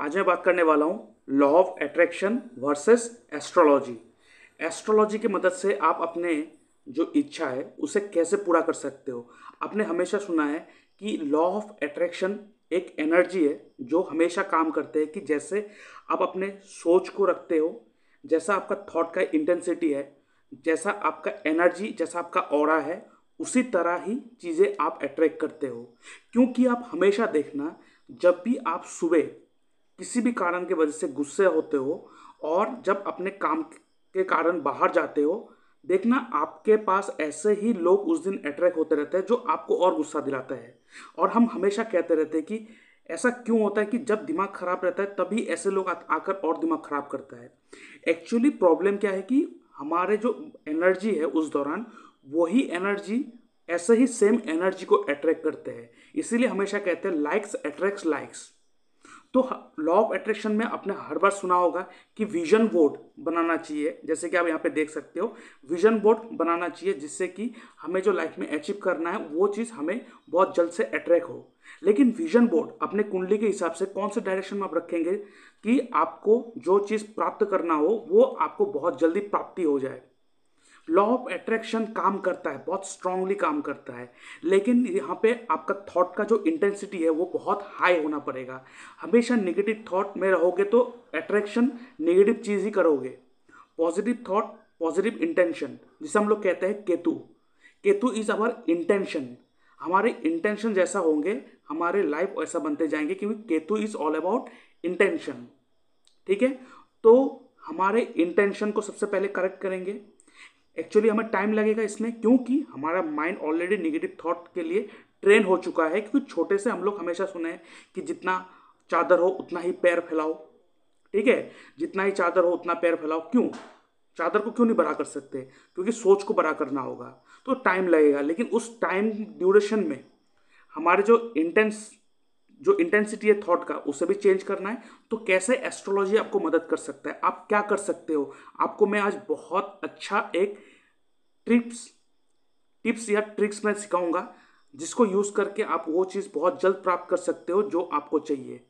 आज मैं बात करने वाला हूँ law of attraction versus astrology. Astrology की मदद से आप अपने जो इच्छा है उसे कैसे पूरा कर सकते हो। आपने हमेशा सुना है कि लॉ ऑफ अट्रैक्शन एक एनर्जी है जो हमेशा काम करते हैं कि जैसे आप अपने सोच को रखते हो, जैसा आपका थॉट का इंटेंसिटी है, जैसा आपका एनर्जी, जैसा आपका ऑरा है, उसी तरह ही चीज़ें आप अट्रैक्ट करते हो। क्योंकि आप हमेशा देखना, जब भी आप सुबह किसी भी कारण की वजह से गुस्से होते हो और जब अपने काम के कारण बाहर जाते हो, देखना आपके पास ऐसे ही लोग उस दिन अट्रैक्ट होते रहते हैं जो आपको और गुस्सा दिलाता है। और हम हमेशा कहते रहते हैं कि ऐसा क्यों होता है कि जब दिमाग खराब रहता है तभी ऐसे लोग आकर और दिमाग खराब करता है। एक्चुअली प्रॉब्लम क्या है कि हमारे जो एनर्जी है उस दौरान, वही एनर्जी ऐसे ही सेम एनर्जी को अट्रैक्ट करते हैं। इसीलिए हमेशा कहते हैं लाइक्स अट्रैक्ट्स लाइक्स। तो लॉ ऑफ अट्रैक्शन में आपने हर बार सुना होगा कि विजन बोर्ड बनाना चाहिए, जैसे कि आप यहाँ पे देख सकते हो। विजन बोर्ड बनाना चाहिए जिससे कि हमें जो लाइफ में अचीव करना है वो चीज़ हमें बहुत जल्द से अट्रैक्ट हो। लेकिन विजन बोर्ड अपने कुंडली के हिसाब से कौन से डायरेक्शन में आप रखेंगे कि आपको जो चीज़ प्राप्त करना हो वो आपको बहुत जल्दी प्राप्ति हो जाए। लॉ ऑफ अट्रैक्शन काम करता है, बहुत स्ट्रांगली काम करता है, लेकिन यहाँ पे आपका थॉट का जो इंटेंसिटी है वो बहुत हाई होना पड़ेगा। हमेशा नेगेटिव थॉट में रहोगे तो अट्रैक्शन नेगेटिव चीज़ ही करोगे। पॉजिटिव थॉट, पॉजिटिव इंटेंशन, जिसे हम लोग कहते हैं Ketu. Ketu is our intention. हमारे इंटेंशन जैसा होंगे हमारे लाइफ ऐसा बनते जाएंगे, क्योंकि Ketu is all about intention. ठीक है, तो हमारे इंटेंशन को सबसे पहले करेक्ट करेंगे। एक्चुअली हमें टाइम लगेगा इसमें, क्योंकि हमारा माइंड ऑलरेडी नेगेटिव थॉट के लिए ट्रेन हो चुका है। क्योंकि छोटे से हम लोग हमेशा सुने हैं कि जितना चादर हो उतना ही पैर फैलाओ। ठीक है, जितना ही चादर हो उतना पैर फैलाओ। क्यों? चादर को क्यों नहीं बड़ा कर सकते? क्योंकि सोच को बड़ा करना होगा, तो टाइम लगेगा। लेकिन उस टाइम ड्यूरेशन में हमारे जो इंटेंसिटी है थॉट का, उसे भी चेंज करना है। तो कैसे एस्ट्रोलॉजी आपको मदद कर सकता है, आप क्या कर सकते हो, आपको मैं आज बहुत अच्छा एक टिप्स या ट्रिक्स मैं सिखाऊंगा, जिसको यूज़ करके आप वो चीज़ बहुत जल्द प्राप्त कर सकते हो जो आपको चाहिए।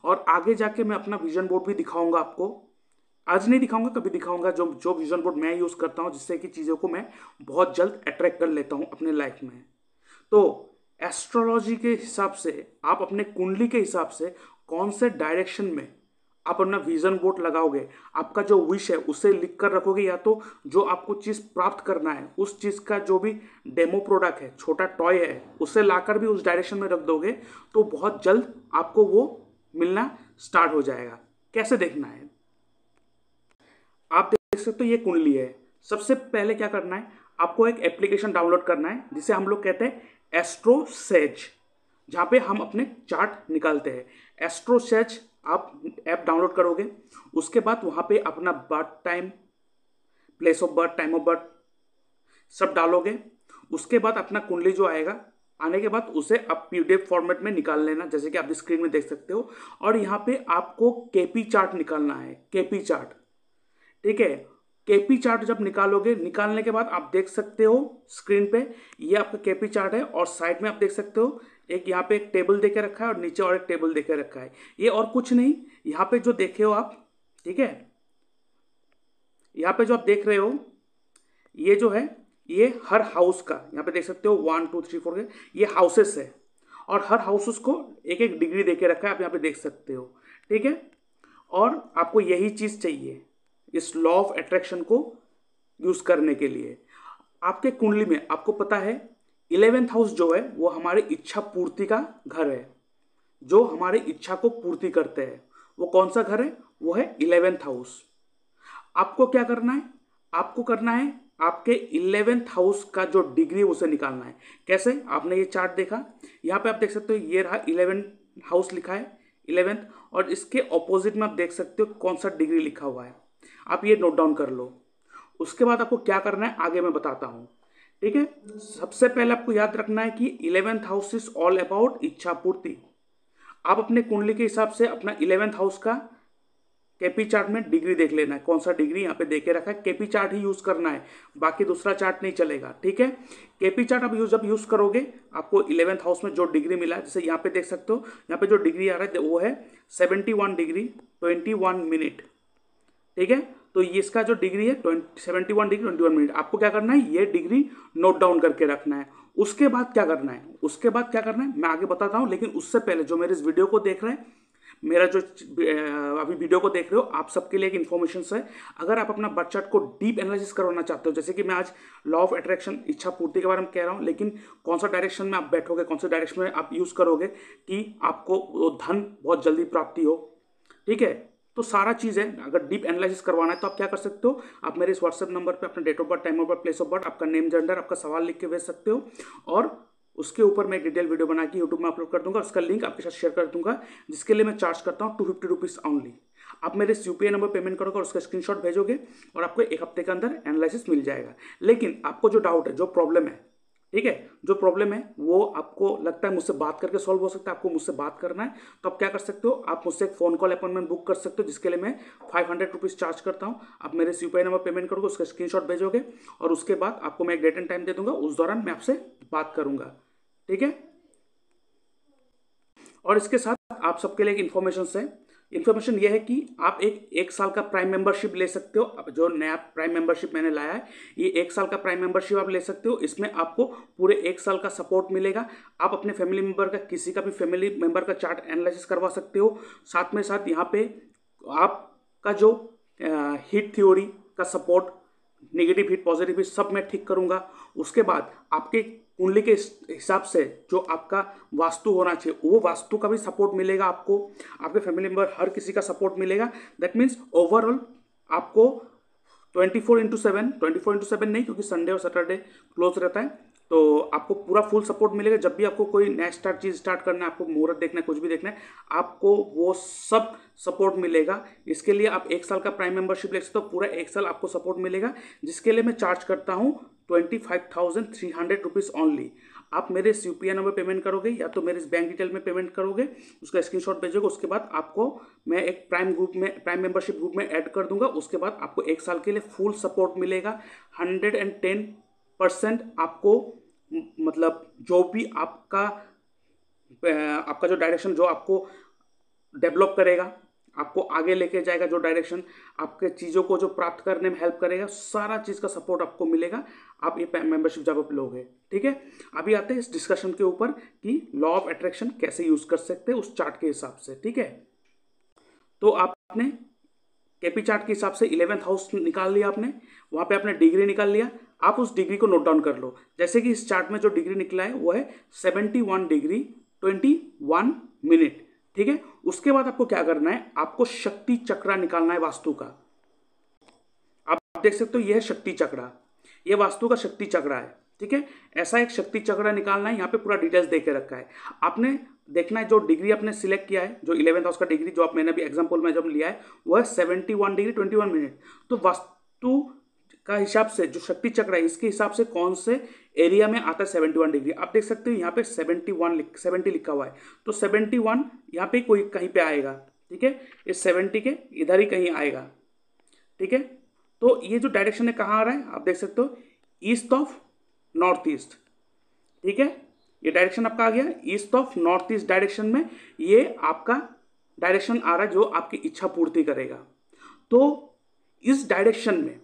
और आगे जाके मैं अपना विजन बोर्ड भी दिखाऊंगा आपको। आज नहीं दिखाऊंगा, कभी दिखाऊंगा, जो जो विजन बोर्ड मैं यूज़ करता हूँ, जिससे कि चीज़ों को मैं बहुत जल्द अट्रैक्ट कर लेता हूँ अपने लाइफ में। तो एस्ट्रोलॉजी के हिसाब से, आप अपने कुंडली के हिसाब से कौन से डायरेक्शन में आप अपना विजन बोर्ड लगाओगे, आपका जो विश है उसे लिख कर रखोगे, या तो जो आपको चीज़ प्राप्त करना है उस चीज़ का जो भी डेमो प्रोडक्ट है, छोटा टॉय है, उसे लाकर भी उस डायरेक्शन में रख दोगे, तो बहुत जल्द आपको वो मिलना स्टार्ट हो जाएगा। कैसे देखना है, आप देख सकते हो ये कुंडली है। सबसे पहले क्या करना है, आपको एक एप्लीकेशन डाउनलोड करना है जिसे हम लोग कहते हैं एस्ट्रोसेज, जहाँ पे हम अपने चार्ट निकालते हैं। एस्ट्रोसेज आप ऐप डाउनलोड करोगे, उसके बाद वहाँ पे अपना birth time, place of birth, time of birth सब डालोगे। उसके बाद अपना कुंडली जो आएगा, आने के बाद उसे आप पीडीएफ फॉर्मेट में निकाल लेना, जैसे कि आप स्क्रीन में देख सकते हो। और यहाँ पे आपको केपी चार्ट निकालना है, केपी चार्ट। ठीक है, केपी चार्ट जब निकालोगे, निकालने के बाद आप देख सकते हो स्क्रीन पे ये आपका केपी चार्ट है। और साइड में आप देख सकते हो एक यहाँ पे एक टेबल देके रखा है और नीचे और एक टेबल देके रखा है। ये और कुछ नहीं, यहाँ पे जो देखे हो आप, ठीक है, यहाँ पे जो आप देख रहे हो ये जो है, ये हर हाउस का, यहाँ पे देख सकते हो 1 2 3 4 ये हाउसेस है। और हर हाउसेस को एक एक डिग्री देके रखा है, आप यहाँ पे देख सकते हो। ठीक है, और आपको यही चीज़ चाहिए इस लॉ ऑफ अट्रैक्शन को यूज करने के लिए। आपके कुंडली में आपको पता है 11th हाउस जो है वो हमारी इच्छा पूर्ति का घर है, जो हमारी इच्छा को पूर्ति करते हैं। वो कौन सा घर है? वो है 11th हाउस। आपको क्या करना है? आपको करना है आपके 11th हाउस का जो डिग्री उसे निकालना है। कैसे? आपने ये चार्ट देखा, यहाँ पे आप देख सकते हो ये रहा 11th हाउस लिखा है, 11th, और इसके ऑपोजिट में आप देख सकते हो कौन सा डिग्री लिखा हुआ है। आप ये नोट डाउन कर लो। उसके बाद आपको क्या करना है आगे मैं बताता हूँ। ठीक है, सबसे पहले आपको याद रखना है कि 11th house is all about इच्छा पूर्ति। आप अपने कुंडली के हिसाब से अपना 11th हाउस का केपी चार्ट में डिग्री देख लेना है, कौन सा डिग्री यहाँ पे देके रखा है, केपी चार्ट ही यूज करना है, बाकी दूसरा चार्ट नहीं चलेगा। ठीक है, केपी चार्ट आप जब यूज करोगे आपको 11th हाउस में जो डिग्री मिला है, जैसे यहाँ पे देख सकते हो, यहाँ पे जो डिग्री आ रहा है वो है 71 डिग्री 21 मिनट। ठीक है, तो ये इसका जो डिग्री है 71 डिग्री 21 मिनट। आपको क्या करना है, ये डिग्री नोट डाउन करके रखना है। उसके बाद क्या करना है, उसके बाद क्या करना है मैं आगे बताता हूँ, लेकिन उससे पहले जो मेरे इस वीडियो को देख रहे हैं, मेरा जो अभी वीडियो को देख रहे हो, आप सबके लिए एक इन्फॉर्मेशन है। अगर आप अपना बर्थ चार्ट को डीप एनालिसिस करवाना चाहते हो, जैसे कि मैं आज लॉ ऑफ अट्रैक्शन इच्छा पूर्ति के बारे में कह रहा हूँ, लेकिन कौन सा डायरेक्शन में आप बैठोगे, कौन से डायरेक्शन में आप यूज करोगे कि आपको वो धन बहुत जल्दी प्राप्ति हो। ठीक है, तो सारा चीज़ है। अगर डीप एनालिसिस करवाना है तो आप क्या कर सकते हो, आप मेरे इस व्हाट्सएप नंबर पे अपना date of birth, time of birth, place of birth, आपका नेम, जेंडर, आपका सवाल लिख के भेज सकते हो, और उसके ऊपर मैं डिटेल वीडियो बना के यूट्यूब में अपलोड कर दूंगा। उसका लिंक आपके साथ शेयर कर दूंगा, जिसके लिए मैं चार्ज करता हूँ 250 रुपीज़ ऑनली। आप मेरे यूपीआई नंबर पेमेंट करोगे और उसका स्क्रीनशॉट भेजोगे और आपको एक हफ्ते के अंदर एनालिसिस मिल जाएगा। लेकिन आपको जो डाउट है, जो प्रॉब्लम है, ठीक है, जो प्रॉब्लम है वो आपको लगता है मुझसे बात करके सॉल्व हो सकता है, आपको मुझसे बात करना है, तो आप क्या कर सकते हो, आप मुझसे एक फ़ोन कॉल अपॉइंटमेंट बुक कर सकते हो, जिसके लिए मैं 500 रुपीज़ चार्ज करता हूँ। आप मेरे यूपीआई नंबर पेमेंट करोगे, उसका स्क्रीनशॉट भेजोगे और उसके बाद आपको मैं एक डेट एंड टाइम दे दूंगा, उस दौरान मैं आपसे बात करूंगा। ठीक है, और इसके साथ आप सबके लिए एक इन्फॉर्मेशन है। इन्फॉर्मेशन यह है कि आप एक साल का प्राइम मेंबरशिप ले सकते हो। अब जो नया प्राइम मेंबरशिप मैंने लाया है, ये 1 साल का प्राइम मेंबरशिप आप ले सकते हो। इसमें आपको पूरे 1 साल का सपोर्ट मिलेगा। आप अपने फैमिली मेंबर का, किसी का भी फैमिली मेंबर का चार्ट एनालिसिस करवा सकते हो। साथ में साथ यहाँ पे आपका जो हीट थ्योरी का support, negative heat, positive heat, सब मैं ठीक करूंगा। उसके बाद आपके कुंडली के हिसाब से जो आपका वास्तु होना चाहिए, वो वास्तु का भी सपोर्ट मिलेगा आपको। आपके फैमिली मेंबर हर किसी का सपोर्ट मिलेगा। दैट मीन्स ओवरऑल आपको 24/7 नहीं, क्योंकि संडे और सैटरडे क्लोज रहता है, तो आपको पूरा फुल सपोर्ट मिलेगा। जब भी आपको कोई नया चीज़ स्टार्ट करना है, आपको मुहूर्त देखना है, कुछ भी देखना है, आपको वो सब सपोर्ट मिलेगा। इसके लिए आप 1 साल का प्राइम मेंबरशिप ले सकते हो, पूरा 1 साल आपको सपोर्ट मिलेगा, जिसके लिए मैं चार्ज करता हूँ 25,300 रुपीज़ ऑनली। आप मेरे इस यूपीआई नंबर पेमेंट करोगे या तो मेरे इस बैंक डिटेल में पेमेंट करोगे, उसका स्क्रीनशॉट भेजोगे, उसके बाद आपको मैं एक प्राइम मेंबरशिप ग्रुप में ऐड कर दूंगा। उसके बाद आपको 1 साल के लिए फुल सपोर्ट मिलेगा। 110% आपको, मतलब जो भी आपका जो डायरेक्शन, जो आपको डेवलप करेगा, आपको आगे लेके जाएगा, जो डायरेक्शन आपके चीज़ों को जो प्राप्त करने में हेल्प करेगा, सारा चीज़ का सपोर्ट आपको मिलेगा। आप ये मेंबरशिप जब आप लोगे। ठीक है, अभी आते हैं इस डिस्कशन के ऊपर कि लॉ ऑफ अट्रैक्शन कैसे यूज कर सकते हैं उस चार्ट के हिसाब से। ठीक है, तो आपने केपी चार्ट के हिसाब से 11th हाउस निकाल लिया, आपने वहां पे आपने डिग्री निकाल लिया। आप उस डिग्री को नोट डाउन कर लो। जैसे कि इस चार्ट में जो डिग्री निकला है वो है 71 डिग्री 21 मिनट। ठीक है, उसके बाद आपको क्या करना है, आपको शक्ति चक्रा निकालना है वास्तु का। आप देख सकते हो, यह है शक्ति चक्रा, यह वास्तु का शक्ति चक्रा है। ठीक है, ऐसा एक शक्ति चक्रा निकालना है। यहाँ पे पूरा डिटेल्स दे के रखा है। आपने देखना है जो डिग्री आपने सिलेक्ट किया है, जो 11th हाउस का डिग्री जो आप मैंने अभी एग्जाम्पल में जब लिया है, वो है 71 डिग्री 21 मिनट। तो वास्तु का हिसाब से जो शक्ति चक्र है, इसके हिसाब से कौन से एरिया में आता है 71 डिग्री। आप देख सकते हो यहाँ पे 70 लिखा हुआ है, तो 71 यहाँ पे कोई कहीं पे आएगा। ठीक है, इस 70 के इधर ही कहीं आएगा। ठीक है, तो ये जो डायरेक्शन है कहाँ आ रहा है, आप देख सकते हो, ईस्ट ऑफ नॉर्थ ईस्ट। ठीक है, ये डायरेक्शन आपका आ गया east of north east direction में। ये आपका डायरेक्शन आ रहा है जो आपकी इच्छा पूर्ति करेगा। तो इस डायरेक्शन में,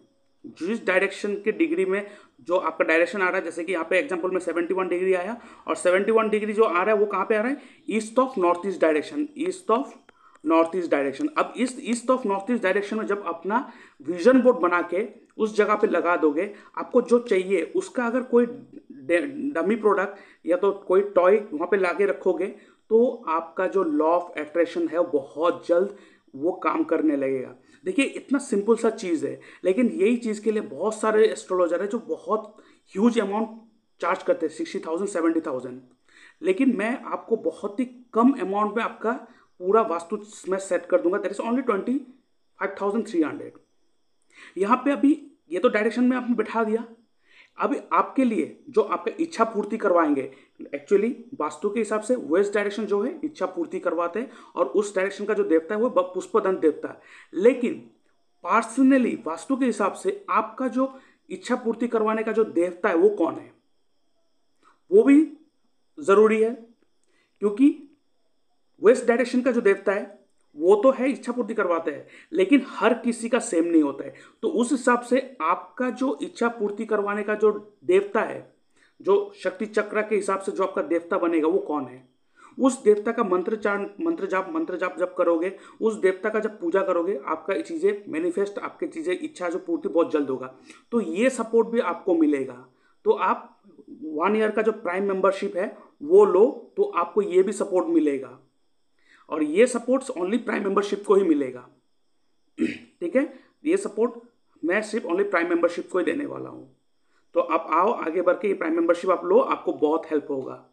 जिस डायरेक्शन के डिग्री में जो आपका डायरेक्शन आ रहा है, जैसे कि यहाँ पे एग्जांपल में 71 डिग्री आया, और 71 डिग्री जो आ रहा है वो कहाँ पे आ रहा है, east of north east direction, east of north east direction. अब इस east of north east direction में जब अपना विजन बोर्ड बना के उस जगह पे लगा दोगे, आपको जो चाहिए उसका अगर कोई डमी प्रोडक्ट या तो कोई टॉय वहाँ पे लाके रखोगे, तो आपका जो लॉ ऑफ अट्रैक्शन है वो बहुत जल्द वो काम करने लगेगा। देखिए, इतना सिंपल सा चीज़ है, लेकिन यही चीज़ के लिए बहुत सारे एस्ट्रोलॉजर है जो बहुत ह्यूज अमाउंट चार्ज करते हैं, 60,000 70,000। लेकिन मैं आपको बहुत ही कम अमाउंट में आपका पूरा वास्तु मैं सेट कर दूंगा। That is only 25,300। यहाँ पे अभी ये तो डायरेक्शन में आपने बैठा दिया। अभी आपके लिए जो आपका इच्छा पूर्ति करवाएंगे, एक्चुअली वास्तु के हिसाब से वेस्ट डायरेक्शन जो है इच्छा पूर्ति करवाते हैं और उस डायरेक्शन का जो देवता है वो पुष्पदंत देवता है। लेकिन पर्सनली वास्तु के हिसाब से आपका जो इच्छा पूर्ति करवाने का जो देवता है वो कौन है, वो भी जरूरी है, क्योंकि वेस्ट डायरेक्शन का जो देवता है वो तो है इच्छा पूर्ति करवाते हैं, लेकिन हर किसी का सेम नहीं होता है। तो उस हिसाब से आपका जो इच्छा पूर्ति करवाने का जो देवता है, जो शक्ति चक्र के हिसाब से जो आपका देवता बनेगा वो कौन है, उस देवता का मंत्र जाप जब करोगे, उस देवता का जब पूजा करोगे, आपका चीज़ें मैनिफेस्ट, आपके चीज़ें इच्छा जो पूर्ति बहुत जल्द होगा। तो ये सपोर्ट भी आपको मिलेगा। तो आप 1 ईयर का जो प्राइम मेंबरशिप है वो लो, तो आपको ये भी सपोर्ट मिलेगा, और ये सपोर्ट ओनली प्राइम मेंबरशिप को ही मिलेगा। ठीक है, ये सपोर्ट मैं सिर्फ ओनली प्राइम मेंबरशिप को ही देने वाला हूँ। तो आप आओ आगे बढ़ के ये प्राइम मेंबरशिप आप लो, आपको बहुत हेल्प होगा।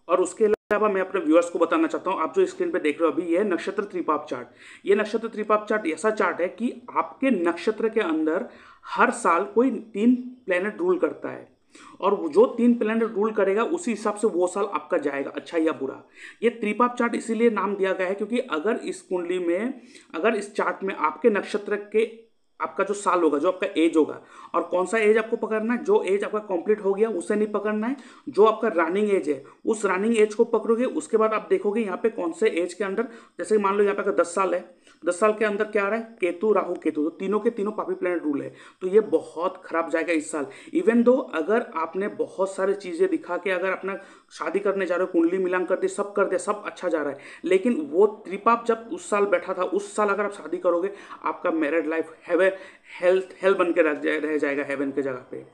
और उसके अलावा मैं अपने व्यूअर्स को बताना चाहता हूँ, आप जो स्क्रीन पे देख रहे हो अभी, ये नक्षत्र त्रिपाप चार्ट। ये नक्षत्र त्रिपाप चार्ट ऐसा चार्ट है कि आपके नक्षत्र के अंदर हर साल कोई 3 प्लेनेट रूल करता है, और जो 3 प्लेनेट रूल करेगा उसी हिसाब से वो साल आपका जाएगा, अच्छा या बुरा। ये त्रिपाप चार्ट इसीलिए नाम दिया गया है क्योंकि अगर इस कुंडली में, अगर इस चार्ट में आपके नक्षत्र के आपका जो साल होगा, जो आपका एज होगा, और कौन सा एज आपको पकड़ना है, जो एज आपका कंप्लीट हो गया उसे नहीं पकड़ना है, जो आपका रनिंग एज है उस रनिंग एज को पकड़ोगे। उसके बाद आप देखोगे यहाँ पे कौन से एज के अंदर, जैसे मान लो यहाँ पे अगर 10 साल है, 10 साल के अंदर क्या आ रहा है, केतु राहु केतु, तो तीनों के तीनों पापी प्लैनेट रूल है। तो ये बहुत खराब जाएगा इस साल। इवन दो अगर आपने बहुत सारी चीज़ें दिखा के अगर अपना शादी करने जा रहे हो, कुंडली मिलान कर दी, सब कर दिया, सब अच्छा जा रहा है, लेकिन वो त्रिपाप जब उस साल बैठा था, उस साल अगर आप शादी करोगे, आपका मैरिड लाइफ हेल बन के रह जाएगा हेवन के जगह पे।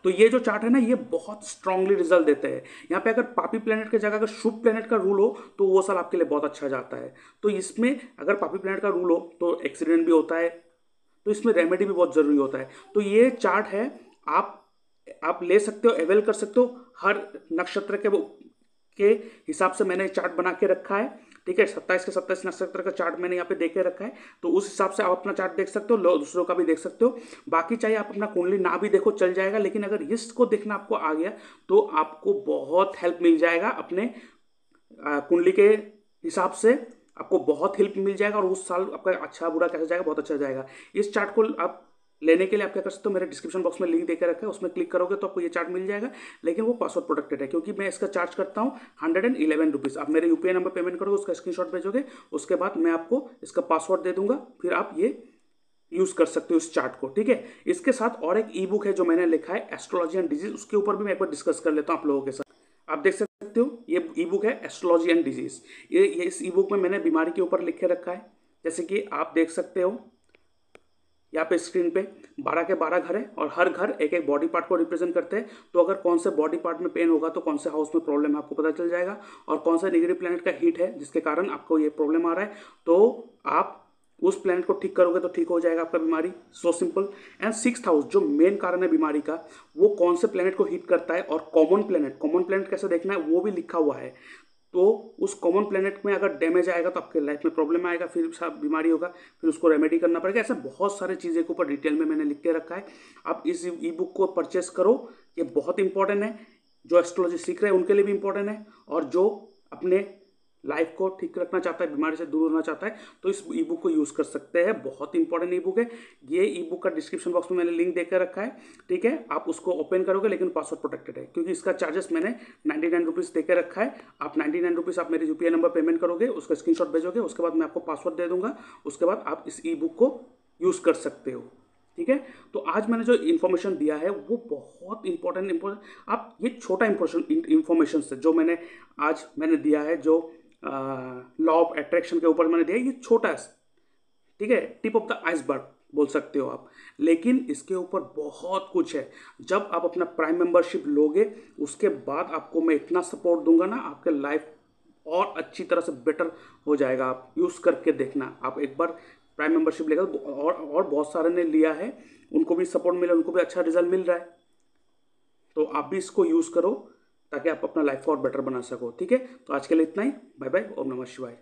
तो ये जो चार्ट है ना, ये बहुत स्ट्रांगली रिजल्ट देते हैं। यहाँ पे अगर पापी प्लेनेट की जगह अगर शुभ प्लेनेट का रूल हो तो वो साल आपके लिए बहुत अच्छा जाता है। तो इसमें अगर पापी प्लेनेट का रूल हो तो एक्सीडेंट भी होता है, तो इसमें रेमेडी भी बहुत ज़रूरी होता है। तो ये चार्ट है, आप ले सकते हो, अवेल कर सकते हो। हर नक्षत्र के हिसाब से मैंने चार्ट बना के रखा है। ठीक है, 27 के 27 नक्षत्र का चार्ट मैंने यहाँ पे देके रखा है, तो उस हिसाब से आप अपना चार्ट देख सकते हो, दूसरों का भी देख सकते हो। बाकी चाहिए आप अपना कुंडली ना भी देखो चल जाएगा, लेकिन अगर इसको देखना आपको आ गया तो आपको बहुत हेल्प मिल जाएगा। अपने कुंडली के हिसाब से आपको बहुत हेल्प मिल जाएगा, और उस साल आपका अच्छा बुरा कैसे जाएगा, बहुत अच्छा जाएगा। इस चार्ट को आप लेने के लिए आप क्या कर सकते हो, मेरे डिस्क्रिप्शन बॉक्स में लिंक देकर रखा है, उसमें क्लिक करोगे तो आपको ये चार्ट मिल जाएगा। लेकिन वो पासवर्ड प्रोटेक्टेड है, क्योंकि मैं इसका चार्ज करता हूँ 111 रुपीज़। आप मेरे यूपीआई नंबर पेमेंट करोगे, उसका स्क्रीनशॉट भेजोगे, उसके बाद मैं आपको इसका पासवर्ड दे दूंगा, फिर आप ये यूज़ कर सकते हो इस चार्ट को। ठीक है, इसके साथ और एक ई बुक है जो मैंने लिखा है, एस्ट्रोलॉजी एंड डिजीज, उसके ऊपर भी मैं एक बार डिस्कस कर लेता हूँ आप लोगों के साथ। आप देख सकते हो ये ई बुक है एस्ट्रोलॉजी एंड डिजीज। ये इस ई बुक में मैंने बीमारी के ऊपर लिख के रखा है, जैसे कि आप देख सकते हो यहाँ पे स्क्रीन पे 12 के 12 घर है, और हर घर एक एक बॉडी पार्ट को रिप्रेजेंट करते हैं। तो अगर कौन से बॉडी पार्ट में पेन होगा तो कौन से हाउस में प्रॉब्लम है आपको पता चल जाएगा, और कौन सा नेगेटिव प्लैनेट का हीट है जिसके कारण आपको ये प्रॉब्लम आ रहा है, तो आप उस प्लैनेट को ठीक करोगे तो ठीक हो जाएगा आपका बीमारी। So simple. And 6th house जो मेन कारण है बीमारी का, वो कौन से प्लैनेट को हीट करता है, और कॉमन प्लैनेट कैसे देखना है वो भी लिखा हुआ है। तो उस कॉमन प्लेनेट में अगर डैमेज आएगा तो आपके लाइफ में प्रॉब्लम आएगा, फिर सब बीमारी होगा, फिर उसको रेमेडी करना पड़ेगा। ऐसे बहुत सारे चीज़ें के ऊपर डिटेल में मैंने लिख के रखा है। आप इस ई बुक को परचेस करो, ये बहुत इंपॉर्टेंट है। जो एस्ट्रोलॉजी सीख रहे हैं उनके लिए भी इंपॉर्टेंट है, और जो अपने लाइफ को ठीक रखना चाहता है, बीमारी से दूर होना चाहता है, तो इस ई बुक को यूज़ कर सकते हैं। बहुत इंपॉर्टेंट ई बुक है ये। ई बुक का डिस्क्रिप्शन बॉक्स में मैंने लिंक देकर रखा है। ठीक है, आप उसको ओपन करोगे, लेकिन पासवर्ड प्रोटेक्टेड है, क्योंकि इसका चार्जेस मैंने 99 रुपीज़ देकर रखा है। आप 99 रुपीज़ आप मेरे यूपीआई नंबर पेमेंट करोगे, उसका स्क्रीनशॉट भेजोगे, उसके बाद मैं आपको पासवर्ड दे दूंगा, उसके बाद आप इस ई बुक को यूज़ कर सकते हो। ठीक है, तो आज मैंने जो इन्फॉर्मेशन दिया है वो बहुत इंपॉर्टेंट आप ये छोटा इन्फॉर्मेशन से जो मैंने दिया है, जो लॉ ऑफ अट्रैक्शन के ऊपर मैंने दिया, ये छोटा है, ठीक है, टिप ऑफ द आइसबर्ग बोल सकते हो आप, लेकिन इसके ऊपर बहुत कुछ है। जब आप अपना प्राइम मेंबरशिप लोगे, उसके बाद आपको मैं इतना सपोर्ट दूंगा ना, आपके लाइफ और अच्छी तरह से बेटर हो जाएगा। आप यूज़ करके देखना, आप एक बार प्राइम मेंबरशिप लेगा, और बहुत सारे ने लिया है, उनको भी सपोर्ट मिला, उनको भी अच्छा रिजल्ट मिल रहा है। तो आप भी इसको यूज़ करो ताकि आप अपना लाइफ को और बेटर बना सको। ठीक है, तो आज के लिए इतना ही। बाय बाय, ओम नमः शिवाय।